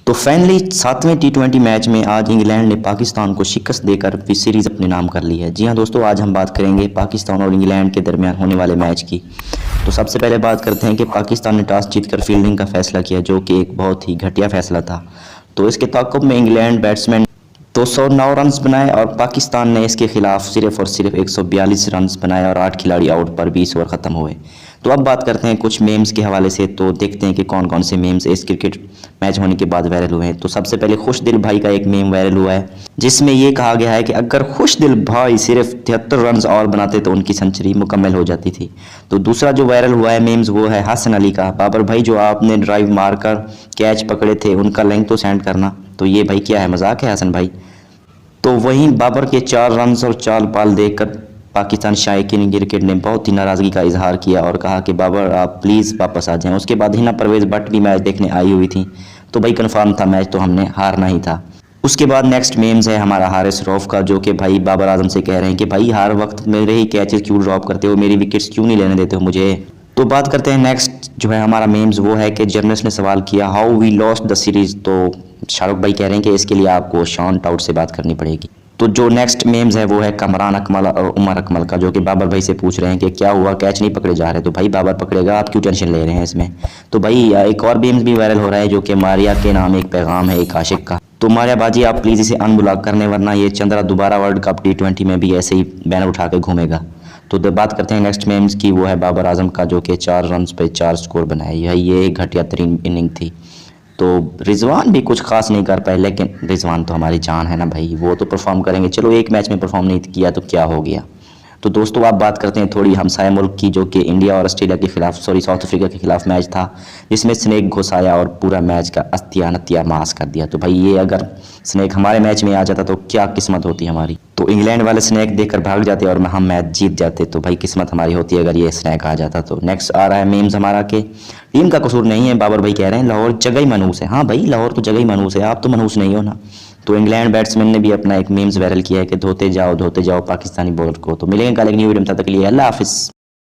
तो finally 7वें T20 match में आज इंग्लैंड ने पाकिस्तान को शिकस्त देकर सीरीज़ अपने नाम कर ली है। जी हाँ दोस्तों, आज हम बात करेंगे पाकिस्तान और इंग्लैंड के दरमियान होने वाले मैच की। तो सबसे पहले बात करते हैं कि पाकिस्तान ने टॉस जीतकर फील्डिंग का फैसला किया, जो कि एक बहुत ही घटिया फैसला था। तो इसके ताक़ुब में इंग्लैंड बैट्समैन 209 रन्स बनाए और पाकिस्तान ने इसके खिलाफ सिर्फ और सिर्फ 142 रन्स बनाए और 8 खिलाड़ी आउट पर 20 ओवर ख़त्म हुए। तो अब बात करते हैं कुछ मेम्स के हवाले से, तो देखते हैं कि कौन कौन से मेम्स इस क्रिकेट मैच होने के बाद वायरल हुए हैं। तो सबसे पहले खुशदिल भाई का एक मेम वायरल हुआ है, जिसमें ये कहा गया है कि अगर खुशदिल भाई सिर्फ 73 रन्स और बनाते तो उनकी सेंचुरी मुकम्मल हो जाती थी। तो दूसरा जो वायरल हुआ है मेम्स, वो है हसन अली का। बाबर भाई, जो आपने ड्राइव मारकर कैच पकड़े थे, उनका लिंक तो सेंड करना। तो ये भाई क्या है, मजाक है हसन भाई। तो वहीं बाबर के 4 रन्स और 4 बॉल देखकर पाकिस्तान शायकीन क्रिकेट ने बहुत ही नाराज़गी का इजहार किया और कहा कि बाबर आप प्लीज़ वापस आ जाएं। उसके बाद हिना परवेज़ भट्ट भी मैच देखने आई हुई थी। तो भाई कन्फर्म था मैच, तो हमने हारना ही था। उसके बाद नेक्स्ट मेम्स है हमारा हारिस रऊफ का, जो कि भाई बाबर आजम से कह रहे हैं कि भाई हर वक्त मेरे ही कैचेस क्यों ड्रॉप करते हो, मेरी विकेट्स क्यों नहीं लेने देते हो मुझे। तो बात करते हैं नेक्स्ट जो है हमारा मेम्स, वो है कि जर्नलिस्ट ने सवाल किया how we lost the series. तो शाहरुख भाई कह रहे हैं कि इसके लिए आपको शॉन टाउट से बात करनी पड़ेगी। तो जो नेक्स्ट मेम्स है वो है कमरान अकमल और उमर अकमल का, जो कि बाबर भाई से पूछ रहे हैं कि क्या हुआ, कैच नहीं पकड़े जा रहे। तो भाई बाबर पकड़ेगा, आप क्यों टेंशन ले रहे हैं इसमें। तो भाई एक और मेम्स भी वायरल हो रहा है, जो कि मारिया के नाम एक पैगाम है एक आशिक का। तो मारिया बाजी, आप प्लीज़ इसे अनब्लॉक करने, वरना ये चंद्रा दोबारा वर्ल्ड कप T20 में भी ऐसे ही बैनर उठा के घूमेगा। तो बात करते हैं नेक्स्ट मेम्स की, वो है बाबर आजम का, जो कि 4 रन्स पे 4 स्कोर बनाए। ये एक घटिया तरीन इनिंग थी। तो रिजवान भी कुछ खास नहीं कर पाए, लेकिन रिजवान तो हमारी जान है ना भाई, वो तो परफॉर्म करेंगे। चलो एक मैच में परफॉर्म नहीं किया तो क्या हो गया। तो दोस्तों आप बात करते हैं थोड़ी हमसाया मुल्क की, जो कि इंडिया और ऑस्ट्रेलिया के खिलाफ साउथ अफ्रीका के खिलाफ मैच था, जिसमें स्नेक घुस आया और पूरा मैच का अस्तिया मास कर दिया। तो भाई ये अगर स्नेक हमारे मैच में आ जाता तो क्या किस्मत होती हमारी। तो इंग्लैंड वाले स्नेक देखकर भाग जाते और हम मैच जीत जाते। तो भाई किस्मत हमारी होती अगर ये स्नेक आ जाता। तो नेक्स्ट आ रहा है मेम्स हमारा के टीम का कसूर नहीं है, बाबर भाई कह रहे हैं लाहौर जगह ही मनूस है। हाँ भाई, लाहौर तो जगह ही मनूस है, आप तो मनूस नहीं हो ना। तो इंग्लैंड बैट्समैन ने भी अपना एक मेम्स वायरल किया है कि धोते जाओ पाकिस्तानी बॉलर को। तो मिलेंगे कल एक न्यू वीडियो में, तब तक के लिए अल्लाह हाफिज़।